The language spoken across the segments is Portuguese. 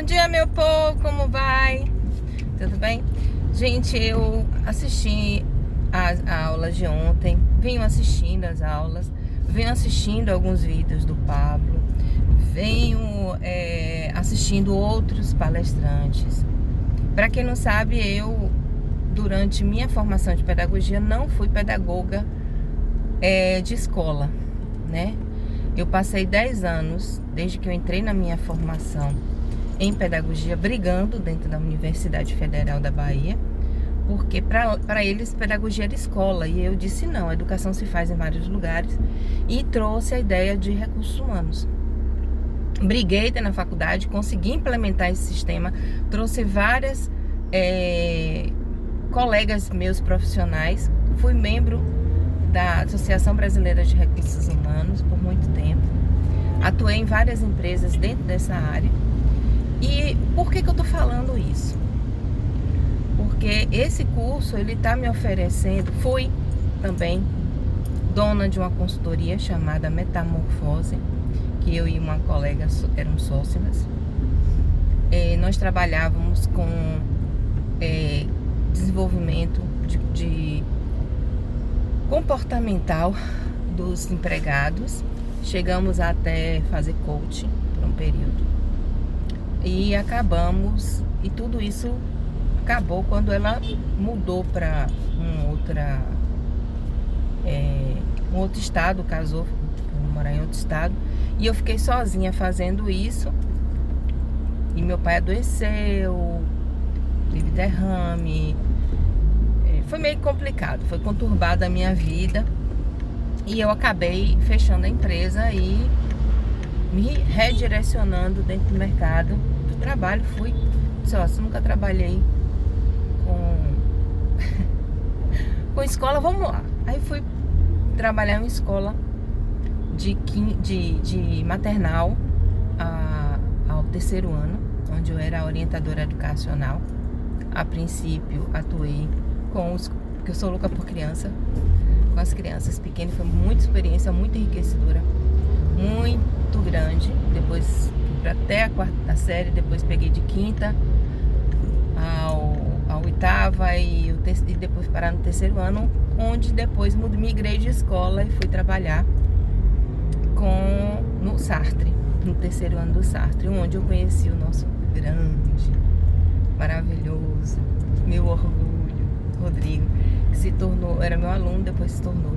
Bom dia, meu povo, como vai? Tudo bem? Gente, eu assisti as aulas de ontem, venho assistindo as aulas, venho assistindo alguns vídeos do Pablo, venho assistindo outros palestrantes. Para quem não sabe, eu, durante minha formação de pedagogia, não fui pedagoga de escola, né? Eu passei 10 anos, desde que eu entrei na minha formação em pedagogia, brigando dentro da Universidade Federal da Bahia, porque para eles pedagogia era escola, e eu disse não, a educação se faz em vários lugares, e trouxe a ideia de recursos humanos. Briguei na faculdade, consegui implementar esse sistema, trouxe várias colegas meus profissionais, fui membro da Associação Brasileira de Recursos Humanos por muito tempo, atuei em várias empresas dentro dessa área. E por que eu tô falando isso? Porque esse curso, ele tá me oferecendo, fui também dona de uma consultoria chamada Metamorfose, que eu e uma colega eram sócias. Nós trabalhávamos com desenvolvimento de comportamental dos empregados. Chegamos até fazer coaching por um período. E acabamos, e tudo isso acabou quando ela mudou para um outro estado, casou, foi morar em outro estado, e eu fiquei sozinha fazendo isso. E meu pai adoeceu, teve derrame, foi meio complicado, foi conturbada a minha vida, e eu acabei fechando a empresa e me redirecionando dentro do mercado do trabalho. Fui sócio, nunca trabalhei com escola, vamos lá. Aí fui trabalhar em escola de maternal ao terceiro ano, onde eu era orientadora educacional. A princípio atuei porque eu sou louca por criança, com as crianças pequenas. Foi muita experiência, muito enriquecedora, muito grande. Depois fui até a quarta série, depois peguei de quinta à oitava e depois parar no terceiro ano, onde depois migrei de escola e fui trabalhar no Sartre, no terceiro ano do Sartre, onde eu conheci o nosso grande, maravilhoso, meu orgulho, Rodrigo, que era meu aluno, depois se tornou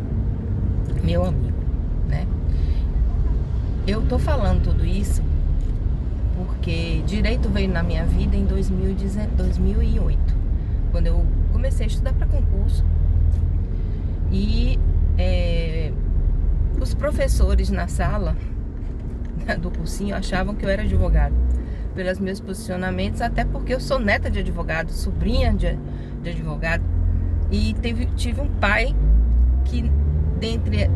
meu amigo, né? Eu tô falando tudo isso porque direito veio na minha vida em 2008, quando eu comecei a estudar para concurso. E os professores na sala do cursinho achavam que eu era advogado, pelos meus posicionamentos, até porque eu sou neta de advogado, sobrinha de advogado, e tive um pai que, dentre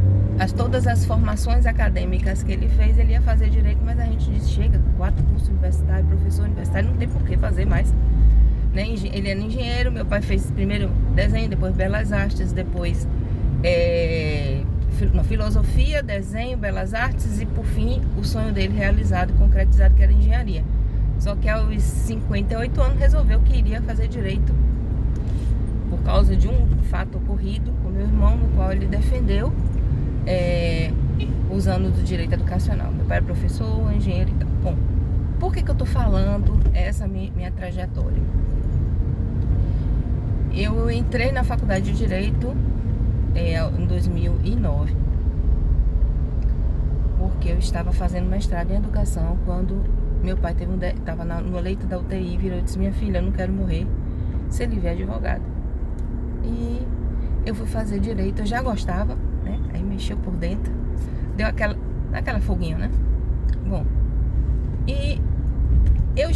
todas as formações acadêmicas que ele fez, ele ia fazer direito, mas a gente disse, chega, 4 cursos universitários, professor universitário, não tem por que fazer mais, né? Ele era engenheiro, meu pai fez primeiro desenho, depois belas artes, depois filosofia, desenho, belas artes, e por fim o sonho dele realizado, concretizado, que era engenharia. Só que aos 58 anos resolveu que iria fazer direito, por causa de um fato ocorrido com meu irmão, no qual ele defendeu usando do direito educacional. Meu pai é professor, engenheiro e tal. Bom, por que eu tô falando essa minha trajetória? Eu entrei na faculdade de Direito em 2009, porque eu estava fazendo mestrado em educação quando meu pai estava no leito da UTI, virou e disse, minha filha, eu não quero morrer se ele vier advogado. E eu fui fazer direito, eu já gostava, né? Aí mexeu por dentro, deu aquela foguinha, né? Bom, e eu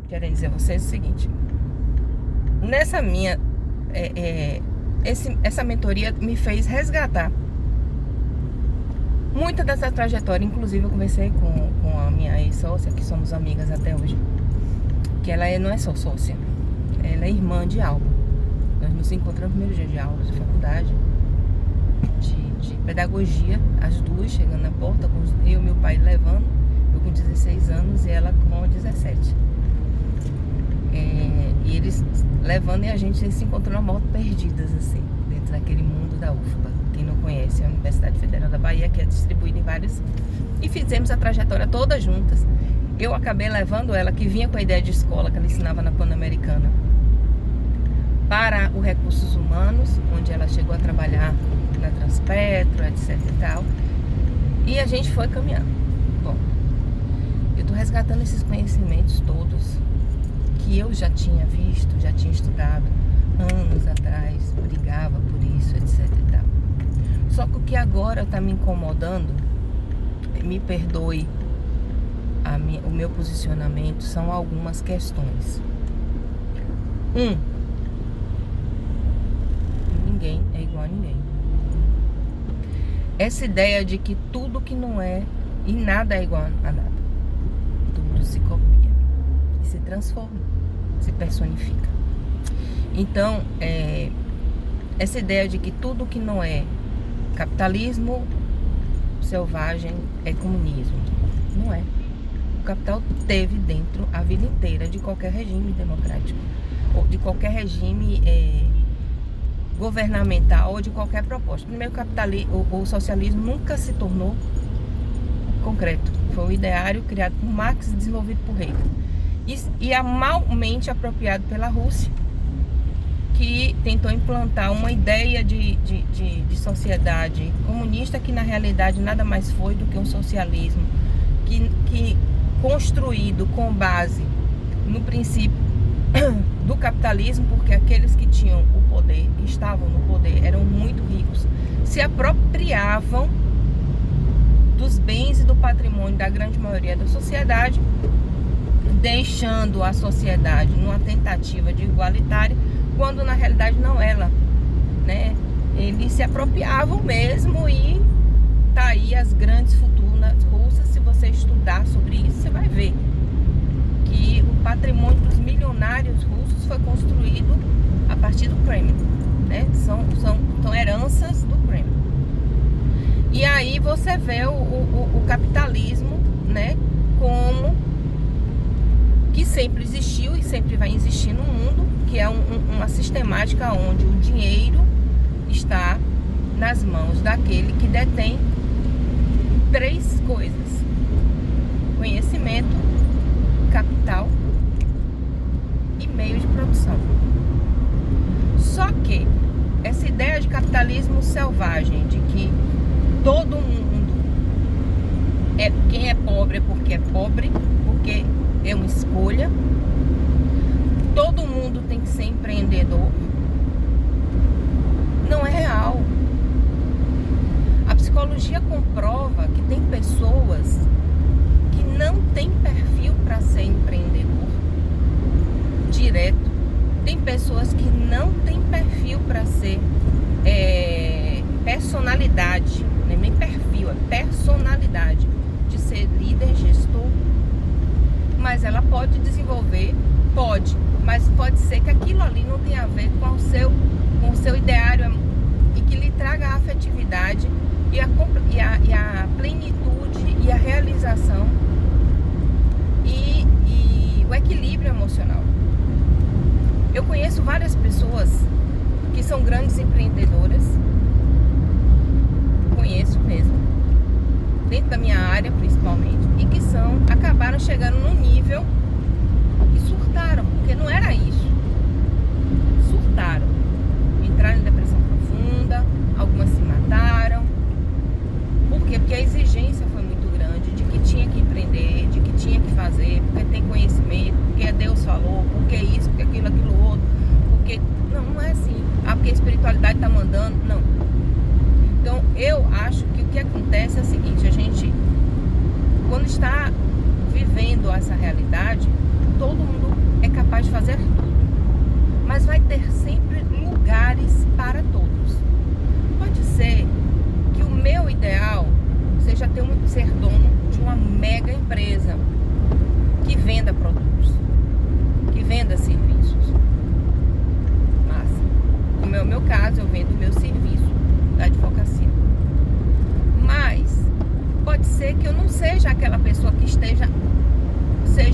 quero dizer a vocês o seguinte, nessa minha essa mentoria me fez resgatar muita dessa trajetória. Inclusive eu conversei com a minha ex-sócia, que somos amigas até hoje, que ela não é só sócia, ela é irmã de Alba. Nós nos encontramos no primeiro dia de aula de faculdade de pedagogia, as duas chegando na porta, eu e meu pai levando. Eu com 16 anos e ela com 17. E eles levando a gente se encontrou na moto perdidas, assim, dentro daquele mundo da UFBA. Quem não conhece, é a Universidade Federal da Bahia, que é distribuída em vários. E fizemos a trajetória toda juntas. Eu acabei levando ela, que vinha com a ideia de escola, que ela ensinava na Pan-Americana, para o Recursos Humanos, onde ela chegou a trabalhar na Transpetro, etc e tal. E a gente foi caminhando. Bom, eu tô resgatando esses conhecimentos todos que eu já tinha visto, já tinha estudado anos atrás, brigava por isso, etc e tal. Só que o que agora tá me incomodando, me perdoe o meu posicionamento, são algumas questões. Ninguém é igual a ninguém. Essa ideia de que tudo que não é e nada é igual a nada. Tudo se copia e se transforma, se personifica. Então, essa ideia de que tudo que não é capitalismo selvagem é comunismo. Não é. O capital teve dentro a vida inteira de qualquer regime democrático, ou de qualquer regime governamental, ou de qualquer proposta. Primeiro, o socialismo nunca se tornou concreto. Foi um ideário criado por Marx e desenvolvido por Hegel. E amalmente apropriado pela Rússia, que tentou implantar uma ideia de sociedade comunista, que na realidade nada mais foi do que um socialismo que construído com base no princípio do capitalismo, porque aqueles que tinham o poder, que estavam no poder, eram muito ricos, se apropriavam dos bens e do patrimônio da grande maioria da sociedade, deixando a sociedade numa tentativa de igualitária, quando na realidade não era, né? Eles se apropriavam mesmo, e tá aí as grandes fortunas russas. Se você estudar sobre isso, você vai ver que o patrimônio dos milionários russos foi construído a partir do Kremlin, né? São heranças do Kremlin. E aí você vê o capitalismo, né, como que sempre existiu e sempre vai existir no mundo, que é uma sistemática onde o dinheiro está nas mãos daquele que detém três coisas: conhecimento, capital e meio de produção. Só que essa ideia de capitalismo selvagem, de que todo mundo quem é pobre é porque é uma escolha, todo mundo tem que ser empreendedor, não é real. A psicologia comprova que tem pessoas que não têm perfil para ser empreendedor direto. Tem pessoas que não têm perfil para ser personalidade, não é nem perfil, é personalidade de ser líder, gestor. Mas ela pode desenvolver, mas pode ser que aquilo ali não tenha a ver com o seu ideário, e que lhe traga a afetividade e a plenitude e a realização e o equilíbrio emocional. Eu conheço várias pessoas que são grandes empreendedoras, conheço mesmo, dentro da minha área principalmente, e que acabaram chegando num nível que surtaram, porque não era isso. Surtaram, entraram em depressão profunda, algumas se mataram. Por quê? Porque a exigência foi muito grande de que tinha que empreender, de que tinha que fazer, porque tem conhecimento, porque Deus falou, porque isso, porque aquilo outro, porque... Não é assim. Porque a espiritualidade está mandando, não. Então, eu acho que o que acontece é o seguinte: a gente, quando está vivendo essa realidade, todo mundo é capaz de fazer tudo, mas vai ter sempre lugares para todos. Pode ser que o meu ideal seja ser dono de uma mega empresa que venda produtos, que venda serviços. Mas, como é o meu caso, eu vendo o meu serviço da advocacia. Mas pode ser que eu não seja aquela pessoa que seja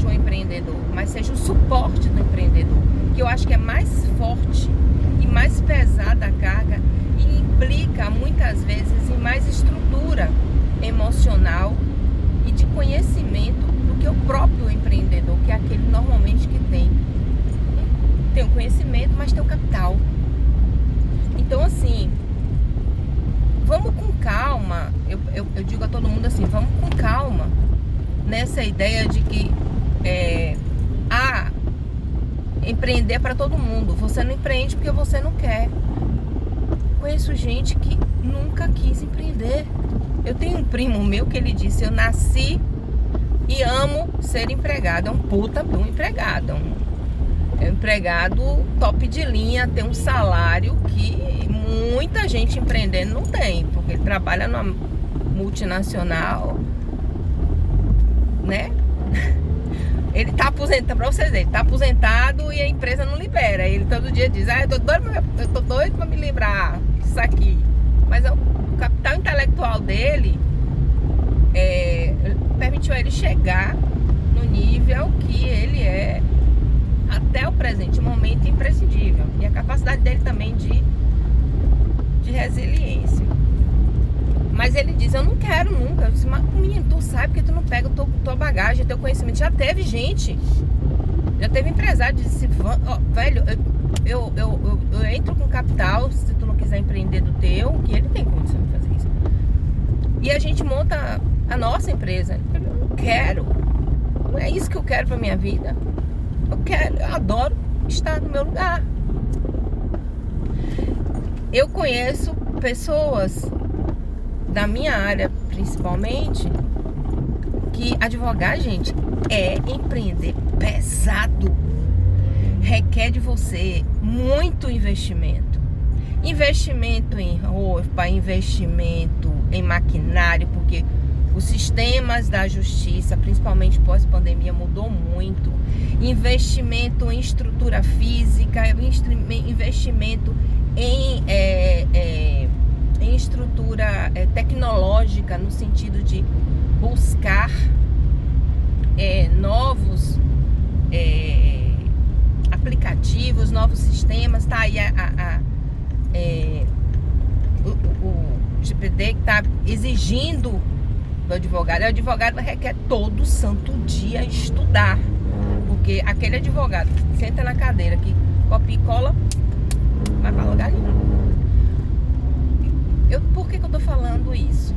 um empreendedor, mas seja o suporte do empreendedor, que eu acho que é mais forte e mais pesada a carga e implica muitas vezes em mais estrutura emocional e de conhecimento do que o próprio empreendedor, que é aquele normalmente que tem o conhecimento, mas tem o capital. Então, assim, vamos com calma. Eu digo a todo mundo assim, vamos com calma nessa ideia de que empreender para todo mundo. Você não empreende porque você não quer. Conheço gente que nunca quis empreender. Eu tenho um primo meu que ele disse: eu nasci e amo ser empregado. É um puta de um empregado. É um empregado top de linha, tem um salário que muita gente empreendendo não tem, porque ele trabalha numa multinacional, né? Ele tá aposentado, pra vocês verem, ele tá aposentado e a empresa não libera. Ele todo dia diz: eu tô doido pra me livrar disso aqui. Mas o capital intelectual dele permitiu a ele chegar no nível que ele é até o presente momento imprescindível. E a capacidade dele também de resiliência. Mas ele diz: eu não quero nunca. Eu disse: mas menino, tu sabe porque tu não pega tua bagagem, teu conhecimento. Já teve gente, já teve empresário que disse: velho, eu entro com capital, se tu não quiser empreender do teu, que ele tem condição de fazer isso. E a gente monta a nossa empresa. Eu não quero, não é isso que eu quero pra minha vida. Eu adoro estar no meu lugar. Eu conheço pessoas da minha área, principalmente, que advogar, gente, é empreender pesado. Requer de você muito investimento. Investimento em roupa, investimento em maquinário, porque os sistemas da justiça, principalmente pós-pandemia, mudou muito. Investimento em estrutura física, investimento em estrutura tecnológica, no sentido de buscar novos aplicativos, novos sistemas. Tá aí o GPD que está exigindo do advogado. O advogado requer todo santo dia estudar, porque aquele advogado que senta na cadeira, que copia e cola, vai para lugar nenhum. Por que eu tô falando isso?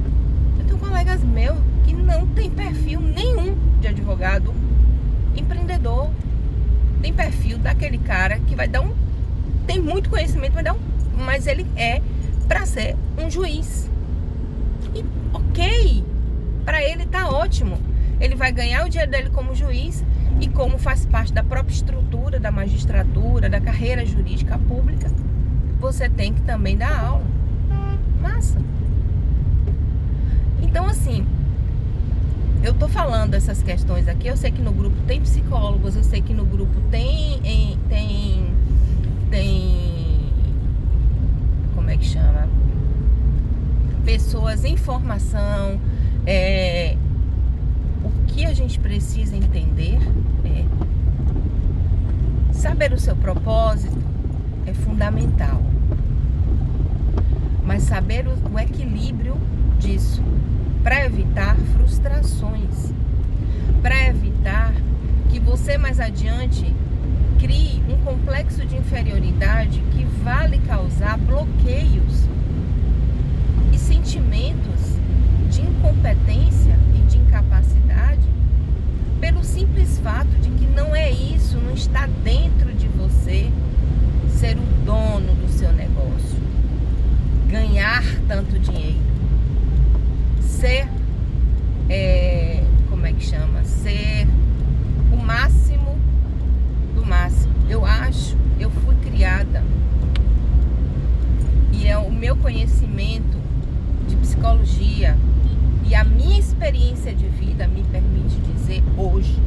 Eu tenho colegas meus que não tem perfil nenhum de advogado empreendedor. Tem perfil daquele cara que vai dar tem muito conhecimento, mas ele é para ser um juiz. E ok, para ele tá ótimo. Ele vai ganhar o dinheiro dele como juiz, e como faz parte da própria estrutura da magistratura, da carreira jurídica pública, você tem que também dar aula. Massa. Então, assim, eu tô falando essas questões aqui. Eu sei que no grupo tem psicólogos, eu sei que no grupo tem como é que chama? Pessoas em formação. O que a gente precisa entender saber o seu propósito é fundamental. Mas saber o equilíbrio disso, para evitar frustrações, para evitar que você mais adiante crie um complexo de inferioridade que vá lhe causar bloqueios e sentimentos de incompetência e de incapacidade, pelo simples fato de que não é isso, não está dentro de você ser o dono do seu negócio, ganhar tanto dinheiro, ser, como é que chama? Ser o máximo do máximo. Eu fui criada, e é o meu conhecimento de psicologia e a minha experiência de vida me permite dizer hoje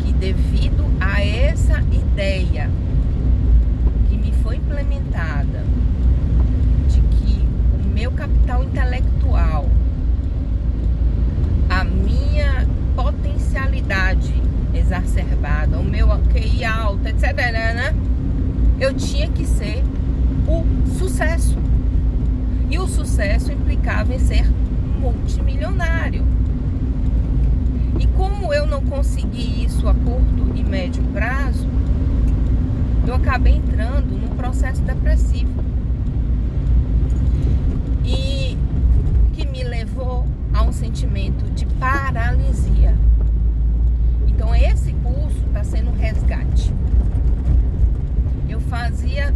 que, devido a essa ideia que me foi implementada de que o elevada, o meu QI alto, etc., né? Eu tinha que ser o sucesso. E o sucesso implicava em ser multimilionário. E como eu não consegui isso a curto e médio prazo, eu acabei entrando num processo depressivo. E que me levou a um sentimento de paralisia. Então esse curso está sendo um resgate. Eu fazia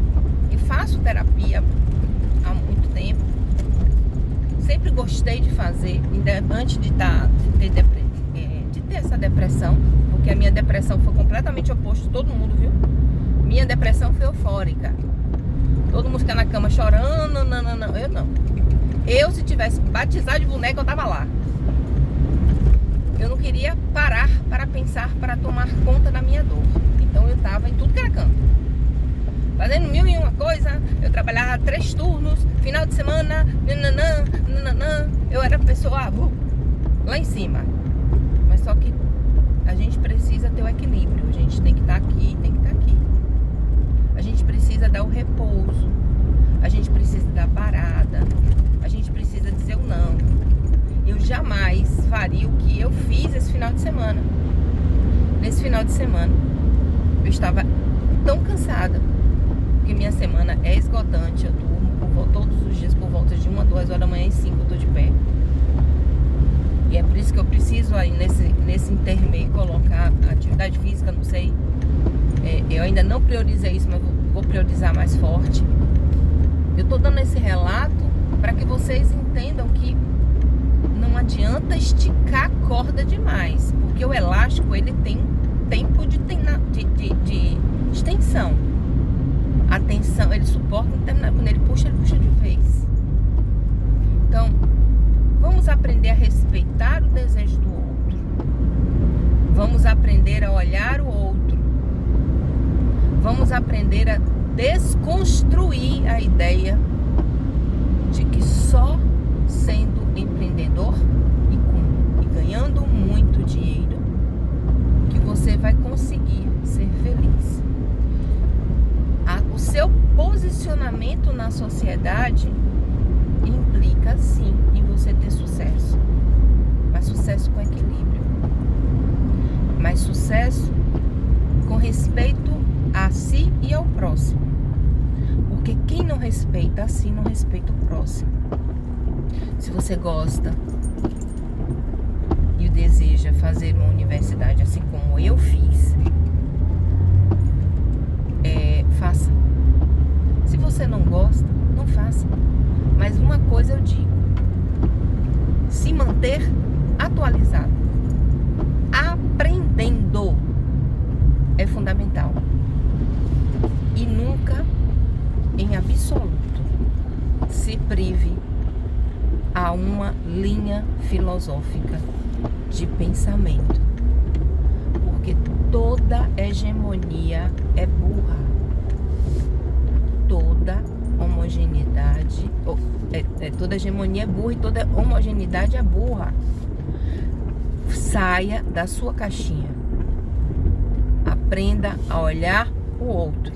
e faço terapia há muito tempo. Sempre gostei de fazer, antes de ter essa depressão, porque a minha depressão foi completamente oposto de todo mundo, viu? Minha depressão foi eufórica. Todo mundo fica na cama chorando, não, eu não. Eu, se tivesse batizado de boneca, eu tava lá. Eu não queria parar para pensar, para tomar conta da minha dor. Então eu tava em tudo que era canto, fazendo 1001 coisa. Eu trabalhava 3 turnos, final de semana, eu era pessoa lá em cima. Mas só que a gente precisa ter o equilíbrio. A gente tem que estar aqui, tem que estar aqui. A gente precisa dar o repouso. A gente precisa dar parada. A gente precisa dizer o não. Eu jamais faria o que eu fiz esse final de semana. Nesse final de semana, eu estava tão cansada, porque minha semana é esgotante. Eu durmo todos os dias por volta de 1 a 2 horas da manhã e 5 eu tô de pé. E é por isso que eu preciso aí nesse intermeio colocar atividade física, não sei. Eu ainda não priorizei isso, mas vou priorizar mais forte. Eu tô dando esse relato para que vocês entendam que não adianta esticar a corda demais, porque o elástico ele tem tempo de extensão. A tensão ele suporta determinado, quando ele puxa de vez. Então, vamos aprender a respeitar o desejo do outro. Vamos aprender a olhar o outro. Vamos aprender a desconstruir a ideia de que só sendo empreendedor e ganhando muito dinheiro que você vai conseguir ser feliz. O seu posicionamento na sociedade implica sim em você ter sucesso, mas sucesso com equilíbrio, mas sucesso com respeito a si e ao próximo, porque quem não respeita a si não respeita o próximo. Se você gosta e deseja fazer uma universidade assim como eu fiz, faça. Se você não gosta, não faça. Mas uma coisa eu digo: se manter atualizado, aprendendo, é fundamental. E nunca, em absoluto, se prive a uma linha filosófica de pensamento, porque toda hegemonia é burra. Toda homogeneidade, toda hegemonia é burra e toda homogeneidade é burra. Saia da sua caixinha. Aprenda a olhar o outro,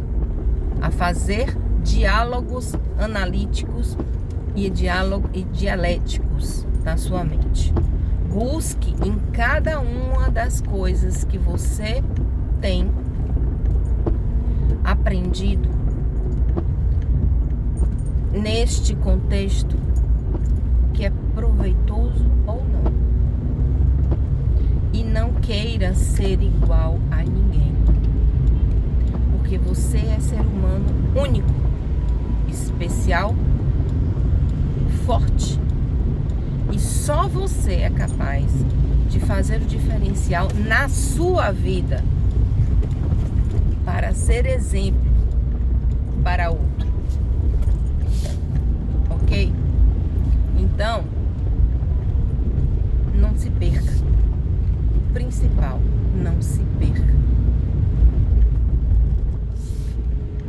a fazer diálogos analíticos e dialéticos na sua mente. Busque em cada uma das coisas que você tem aprendido neste contexto que é proveitoso ou não. E não queira ser igual a ninguém, porque você é ser humano único, especial, forte, e só você é capaz de fazer o diferencial na sua vida para ser exemplo para outros.